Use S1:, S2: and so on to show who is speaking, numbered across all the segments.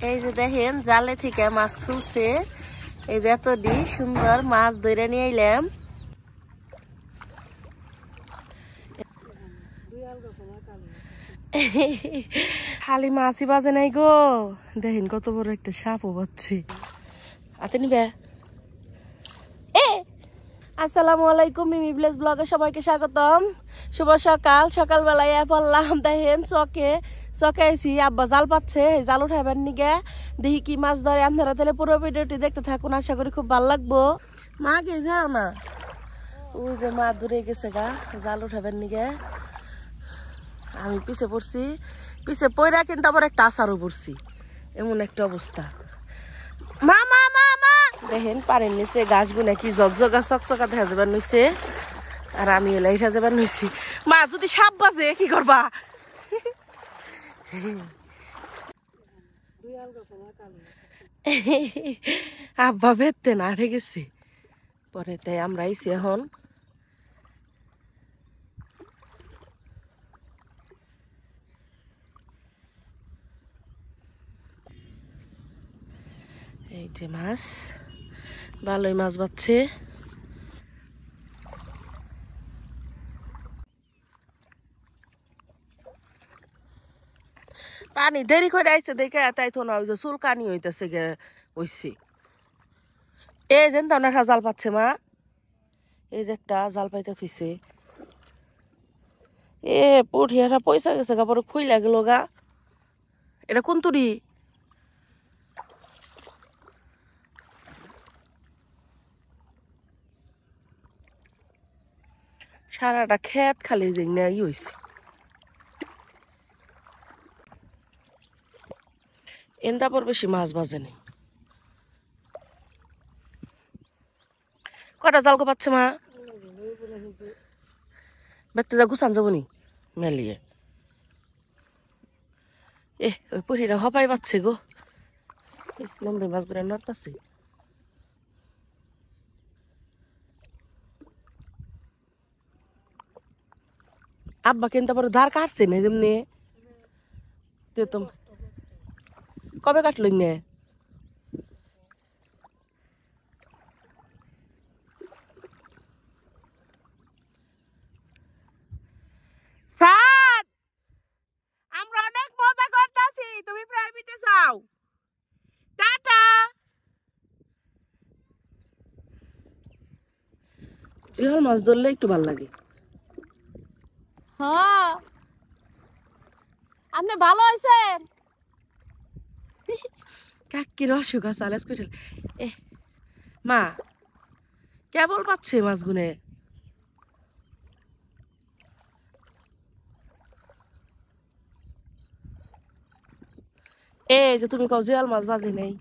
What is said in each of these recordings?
S1: এই যে দেখেন জালে থেকে মাছ খুলছে এই যে এতটি সুন্দর মাছ ধরে নিয়ে এলাম খালি মাছই বাজে নাই গো দেখেন কত বড় একটা সাপও বাজছে আতে নিবে আসসালামু আলাইকুম মিমি ভিলেজ ব্লগে সবাইকে স্বাগতম শুভ সকাল সকালবেলায় পড়লাম দেখেন চকে আইছি আব্বা জাল পাচ্ছে জাল উঠাইবার নিগে দেখি কি মাছ ধরে আপনারা তাহলে পুরো ভিডিওটি দেখতে থাকুন আশা করি খুব ভালো লাগবো মা কে যাও না ওই যে মা দূরে গেছে গা জাল উঠাইবার নিগে আমি পিছে পড়ছি পিছে পড়া কিন্তু আবার একটা আচারও পড়ছি এমন একটা অবস্থা মা মা মা মা দেখেন পারেন নিচে গাছগুলো কি জগজগা চকচকা দেখা যাবার নইছে আর আমি এলাই যাবার নইছি মা যদি সাপ বাজে কি করবা আব্বা বেতে না রে গেছে পরে তাই আমরা আইছি এখন এই যে মাছ ভালোই মাছ বাচ্ছে পানি দেরি করে আইছে দেখে তাই তো না ওই যে চুলকানি হইতেছে গে হইছে এই যে তো না জাল পাচ্ছে মা এই যে একটা জাল পাইতে থইছে পুঠিয়াটা পয়সা গেছে গা পরে খুইলা গেল গা এটা কোন তুরি সারাটা খেত খালি যে ই হয়েছে এন্দা পর বেশি মাছ বাজে নেই কটা জাল কো পাচ্ছে মা বেতে যা গুছান যাবো নি মেলিয়ে ওই পুরিটা হপাই পাচ্ছে গো নন্দী মাছ গুলো নড়তাছে আব্বা কিন্তু আবার ধার কাটছে না যেমনি কবে কাটল নে আমরা অনেক মজা করতেছি তুমি প্রাইভেটে যাও টাটা জিহল মাছ ধরলে একটু ভাল লাগে হ্যাঁ আপনি ভালো হয়েছেন কাকির অসুখ আছে আলাস করে মা কেবল পাচ্ছে মাছ গুনে এই যে তুমি কও জিয়াল মাছ বাজে নেই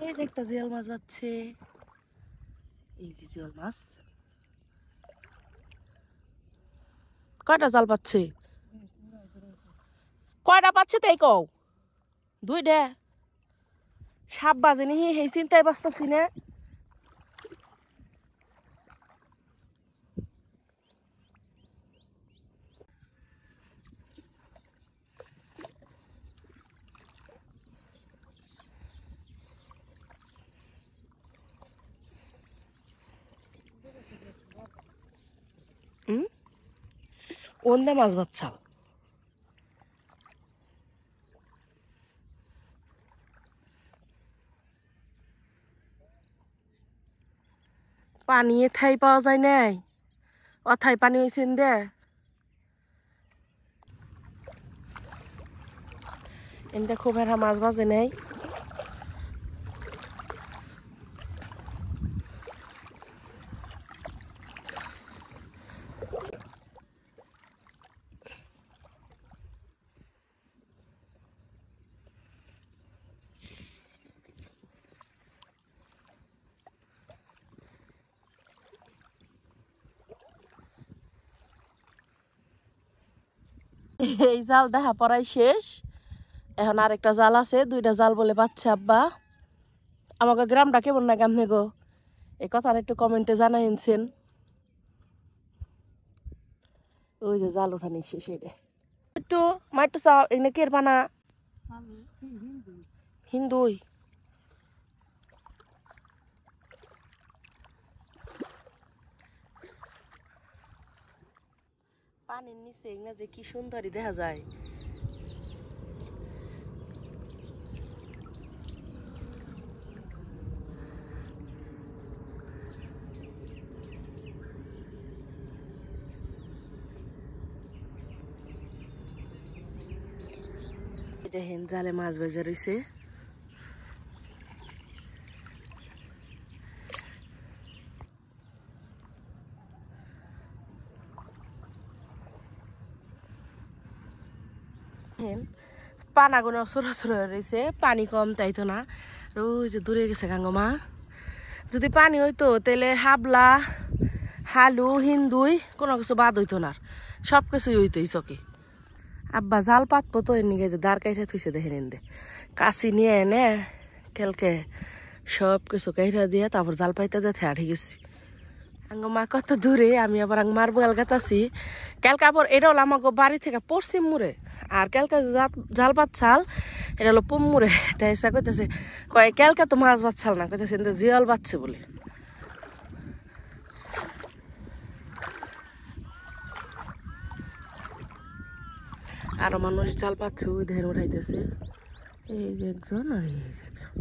S1: এই যে একটা জিয়াল মাছ বাজছে এই যে জিয়াল মাছ কয়টা জাল পাচ্ছে কয়টা পাচ্ছে তাই কও দুইটা সাপ বাজেনি সেই চিন্তায় বাঁচতেছি না ওন্দা মাছ বাচ্চা পানি এথাই পাওয়া যায় নাই অথাই পানি হয়েছে দে এনতে খুব এরা মাছ বাজে নাই এই জাল দেখা পড়াই শেষ এখন আরেকটা জাল আছে দুইটা জাল বলে পাচ্ছে আব্বা আমাকে গ্রামটা কেমন না কেমনে গো এই কথাটা একটু কমেন্টে জানাইছেন ওই যে জাল উঠানি শেষ এটা একটু মাইটু চাও এনে কের পানা হিন্দুই পানির নিচে না যে কি সুন্দরই দেখা যায়। দেখেন জালে মাছ বেজা রয়েছে। পানাগুলো ছোটো ছোটো রয়েছে, পানি কম তাই তো না। ওই যে দূরে গেছে গাঙ্গমা। যদি পানি হইতো তাহলে হাবলা হালু হিন্দুই কোনো কিছু বাদ হইতো না, সব কিছুই হইতো এই চকে। আব্বা জাল পাতবো তো এমনি গেছে দাঁড় কাইটা থুইছে দেখেন এনে কাশি নিয়ে এনে কেলকে সব কিছু কাইটা দিয়ে তারপর জাল পাইতে দিয়ে থেয়া ঠিক গেছি। আঙ্গমা কত দূরে, আমি আবার মার বয়াল গাতাছি। কালকে আবার এটা হলো আমাকে বাড়ি থেকে পশ্চিম মুড়ে, আর কালকে জাল বাচ্চাল এটা হলো পুম মুড়ে। তাই এসা কইতেছে কয় কালকে তো মাছ বাচ্চাল না, কইতেছে জিয়াল বাচ্ছে বলে। আরো মানুষ জাল পাচ্ছে ওই ধান উঠাইতেছে, এই যে একজন আর এই যে একজন।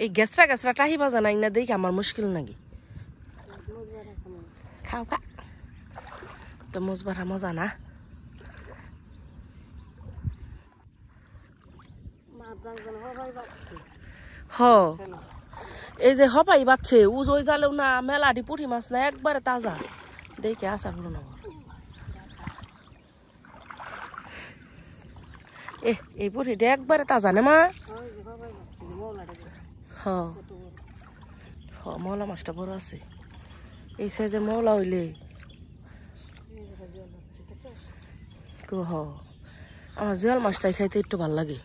S1: এই গেছরা গেছরা টাহি বাজা নাই না দেখি আমার মুশকিল নাকি। খাও খা তো মোজ বাড়া মজা না। হ এই যে হপাই বাচ্ছে ওই জালেও না মেলাটি পুঁটি মাছ না একবারে তাজা দেখে আসা হলো না। এই পুঁটিটা একবারে তাজা না মা। হ হ মৌলা মাছটা বড় আছে, এই সাইজের মৌলা হইলে হ। আমার জিয়াল মাছটাই খাইতে একটু ভাল লাগে।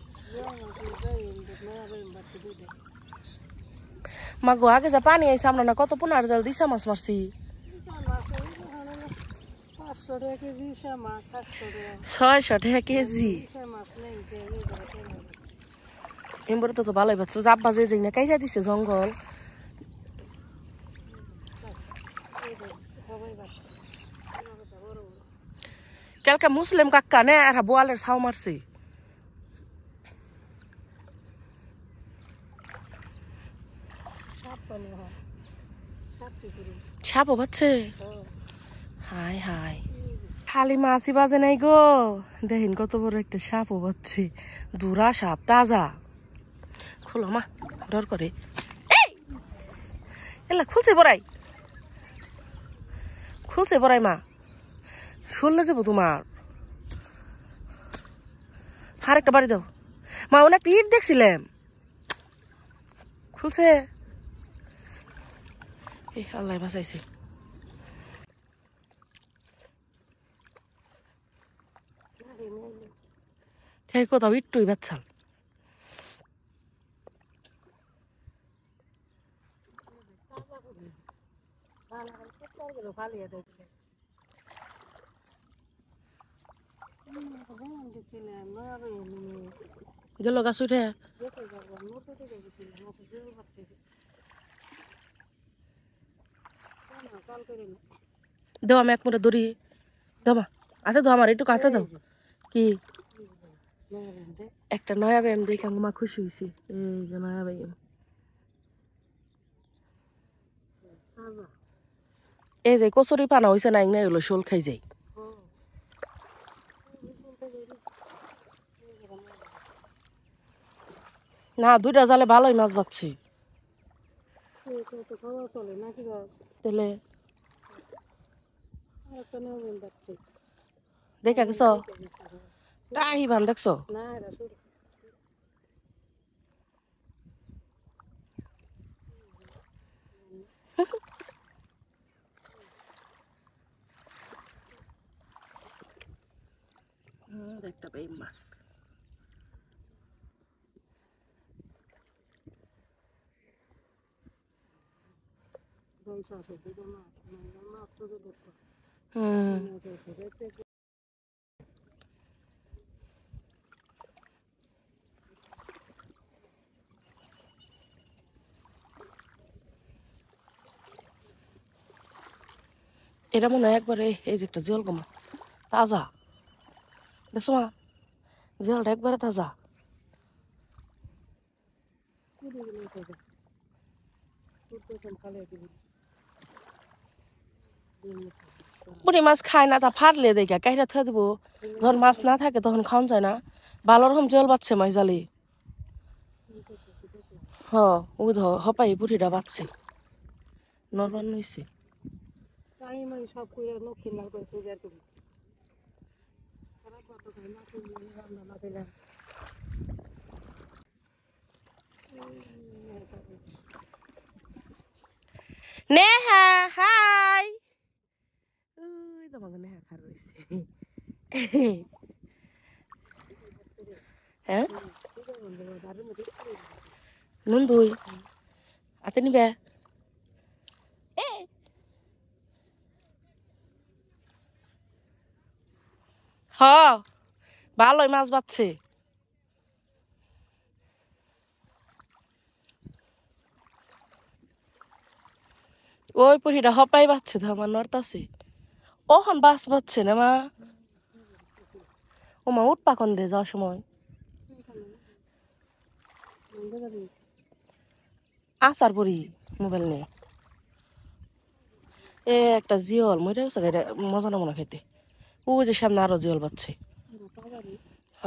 S1: মা গো আগে যা পানি আইসা আমরা না কত পুনার জাল দিছা মাছ মারছি। 600 টাকা কেজি। এমবরে তো ভালোই পাচ্ছ, আব্বা যে যাই না কাইরা দিছে জঙ্গল। কালকে মুসলিম কাকা নে আর বোয়ালের ছাও মারছে। সাপও বাচ্ছে, হাই হাই খালি মাছই বাজে নাই গো, দেখেন কত বড় একটা সাপও বাচ্ছে, দুরা সাপ তাজা। খোলো মা ডর করে, এলা খুলছে বড়াই, খুলছে বড়াই মা, শুনলে যাবো তোমার। আর একটা বাড়ি দাও মা, অনেক ইট দেখছিলাম খুলছে। আল্লাহ বাঁচাইছে। কোথাও একটুই বাচ্চাল। গেল গাছ উঠে দাও আমি এক মুঠে দড়ি দাও মা, আচ্ছা দাও আমার একটু কাঁচা দাও। কি একটা নয়া ব্যায়াম দেখে মা খুশি হয়েছি, এই যে নয়া ব্যায়াম। এই যে কচুরি পানা হয়েছে না না এগুলো শোল খাই যাই। না দুইটা জালে ভালোই মাছ পাচ্ছি। তাহলে দেখা গেছ টাহি বান দেখছো। একটা বেই মাছ এটা মনে হয় একবারে এই যে একটা জল কমা তাজা দেখছো মা জলটা একবারে তাজা বুড়ি মাছ খায় না তা ফাটলে দেখা কাইরা থুয়ে দিব যখন মাছ না থাকে তখন খাওয়ান যায় না ভালো রকম জল বাচ্ছে মাই জালি হ ওই ধ হপাই বুড়িটা বাচ্ছে নরবান হইছে নেহা হাই ওই তোমাকে নেহা খার রইছে হ্যাঁ নুন দুই আতে নিবে হ ভালোই মাছ বাচ্ছে ওই পুরিটা হপাই বাচ্ছে তো আমার নড়তাছে ওখন বাস বাচ্ছে না মা ও মা উঠপা কন দে যাওয়ার সময় আসার পরি মোবাইল নেই এ একটা জিওল মরে গেছে এটা মজা না মনে খেতে ও যে সামনে আরো জিওল বাচ্ছে হ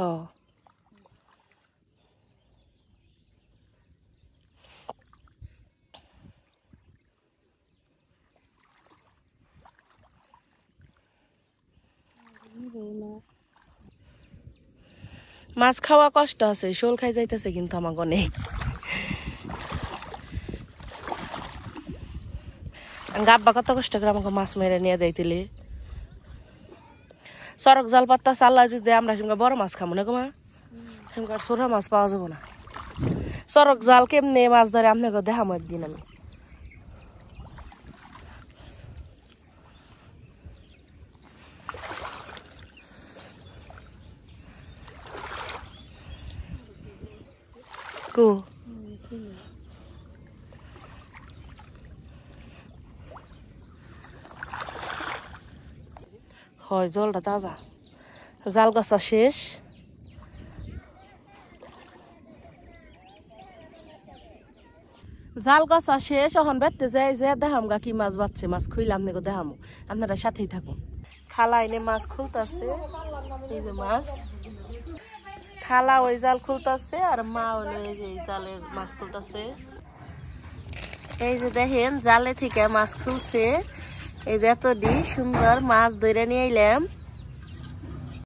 S1: মাছ খাওয়া কষ্ট আছে শোল খাই যাইতেছে কিন্তু আমার অনেক গাব্বা কত কষ্ট করে আমাকে মাছ মেরে নিয়ে দেয়তিলি সড়ক জাল পাত্তা চাল্লা যদি আমরা সঙ্গে বড় মাছ খাবো না গোমা সঙ্গে ছোট মাছ পাওয়া যাবো না সড়ক জাল কেমনে মাছ ধরে আপনাকে দেখামো একদিন আমি কো হয় জলটা তাজা জাল গাছা শেষ জাল গাছা শেষ এখন বেড়তে যাই যে দেখাম গা কি মাছ বাচ্ছে মাছ খুইলে আপনাকে দেখামো আপনারা সাথেই থাকুন খালা এনে মাছ খুলতেছে এই যে মাছ খালা ওই জাল খুলতেছে আর মা হলো এই যে জালে মাছ খুলতেছে এই যে দেখেন জালে থেকে মাছ খুলছে এই যে এত সুন্দর মাছ ধরে নিয়ে এলাম